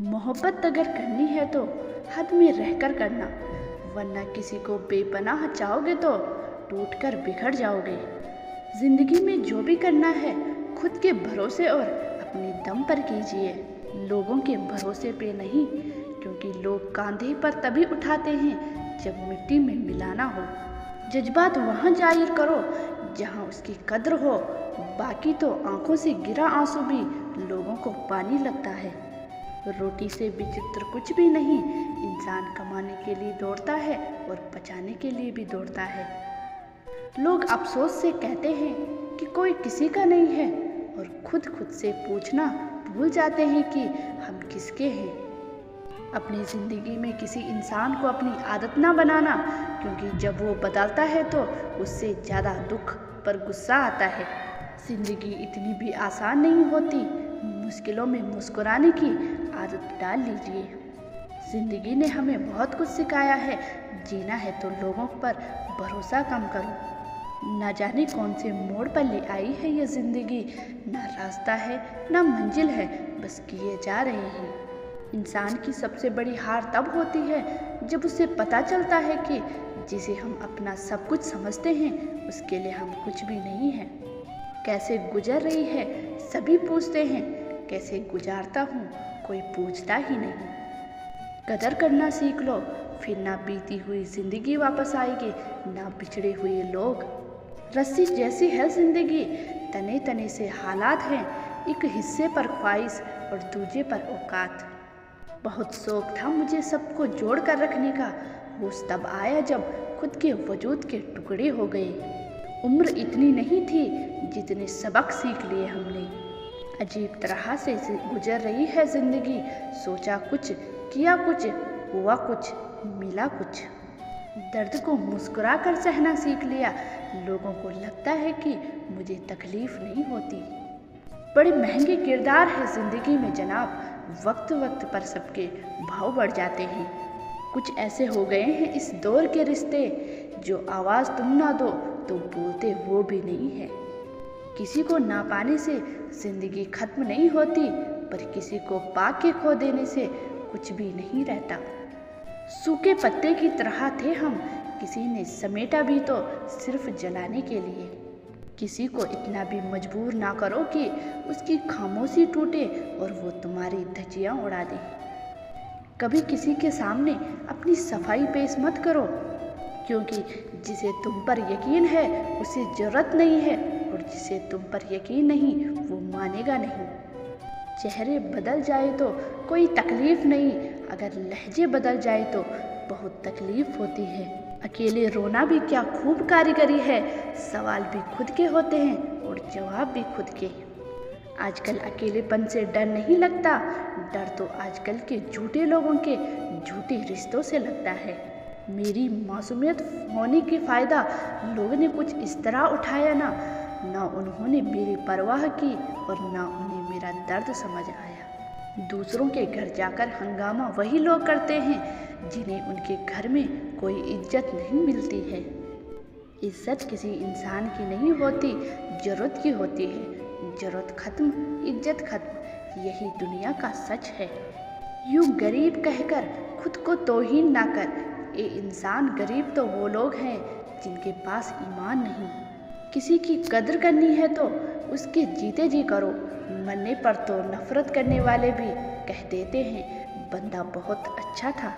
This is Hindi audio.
मोहब्बत अगर करनी है तो हद में रहकर करना, वरना किसी को बेपनाह चाहोगे तो टूट कर बिखर जाओगे। जिंदगी में जो भी करना है खुद के भरोसे और अपने दम पर कीजिए, लोगों के भरोसे पे नहीं, क्योंकि लोग कांधे पर तभी उठाते हैं जब मिट्टी में मिलाना हो। जज्बात वहाँ जाहिर करो जहाँ उसकी कद्र हो, बाकी तो आंखों से गिरा आंसू भी लोगों को पानी लगता है। रोटी से विचित्र कुछ भी नहीं, इंसान कमाने के लिए दौड़ता है और बचाने के लिए भी दौड़ता है। लोग अफसोस से कहते हैं कि कोई किसी का नहीं है, और खुद से पूछना भूल जाते हैं कि हम किसके हैं। अपनी ज़िंदगी में किसी इंसान को अपनी आदत ना बनाना, क्योंकि जब वो बदलता है तो उससे ज़्यादा दुख पर गुस्सा आता है। ज़िंदगी इतनी भी आसान नहीं होती, मुश्किलों में मुस्कुराने की आदत डाल लीजिए। ज़िंदगी ने हमें बहुत कुछ सिखाया है, जीना है तो लोगों पर भरोसा कम करो। ना जाने कौन से मोड़ पर ले आई है ये ज़िंदगी, ना रास्ता है ना मंजिल है, बस किए जा रहे हैं। इंसान की सबसे बड़ी हार तब होती है जब उसे पता चलता है कि जिसे हम अपना सब कुछ समझते हैं उसके लिए हम कुछ भी नहीं हैं। कैसे गुजर रही है सभी पूछते हैं, कैसे गुजारता हूँ कोई पूछता ही नहीं। कदर करना सीख लो, फिर ना बीती हुई ज़िंदगी वापस आएगी, ना बिछड़े हुए लोग। रस्सी जैसी है ज़िंदगी, तने तने से हालात हैं, एक हिस्से पर ख्वाहिश और दूजे पर औकात। बहुत शौक था मुझे सबको जोड़ कर रखने का, होश तब आया जब खुद के वजूद के टुकड़े हो गए। उम्र इतनी नहीं थी जितने सबक सीख लिए हमने। अजीब तरह से गुजर रही है ज़िंदगी, सोचा कुछ किया कुछ, हुआ कुछ मिला कुछ। दर्द को मुस्कुरा कर सहना सीख लिया, लोगों को लगता है कि मुझे तकलीफ नहीं होती। बड़े महंगे किरदार है ज़िंदगी में जनाब, वक्त वक्त पर सबके भाव बढ़ जाते हैं। कुछ ऐसे हो गए हैं इस दौर के रिश्ते, जो आवाज़ तुम ना दो तो बोलते वो भी नहीं है। किसी को ना पाने से ज़िंदगी खत्म नहीं होती, पर किसी को पा के खो देने से कुछ भी नहीं रहता। सूखे पत्ते की तरह थे हम, किसी ने समेटा भी तो सिर्फ जलाने के लिए। किसी को इतना भी मजबूर ना करो कि उसकी खामोशी टूटे और वो तुम्हारी धज्जियाँ उड़ा दे। कभी किसी के सामने अपनी सफाई पेश मत करो, क्योंकि जिसे तुम पर यकीन है उसे ज़रूरत नहीं है, और जिसे तुम पर यकीन नहीं वो मानेगा नहीं। चेहरे बदल जाए तो कोई तकलीफ़ नहीं, अगर लहजे बदल जाए तो बहुत तकलीफ़ होती है। अकेले रोना भी क्या खूब कारीगरी है, सवाल भी खुद के होते हैं और जवाब भी खुद के। आजकल अकेलेपन से डर नहीं लगता, डर तो आजकल के झूठे लोगों के झूठे रिश्तों से लगता है। मेरी मासूमियत होने के फ़ायदा लोगों ने कुछ इस तरह उठाया ना उन्होंने मेरी परवाह की और ना उन्हें मेरा दर्द समझ आया। दूसरों के घर जाकर हंगामा वही लोग करते हैं जिन्हें उनके घर में कोई इज्जत नहीं मिलती है। इज्जत किसी इंसान की नहीं होती, ज़रूरत की होती है। ज़रूरत खत्म, इज्जत खत्म, यही दुनिया का सच है। यूँ गरीब कहकर खुद को तौहीन ना कर, ये इंसान गरीब तो वो लोग हैं जिनके पास ईमान नहीं। किसी की कद्र करनी है तो उसके जीते जी करो, मरने पर तो नफरत करने वाले भी कह देते हैं बंदा बहुत अच्छा था।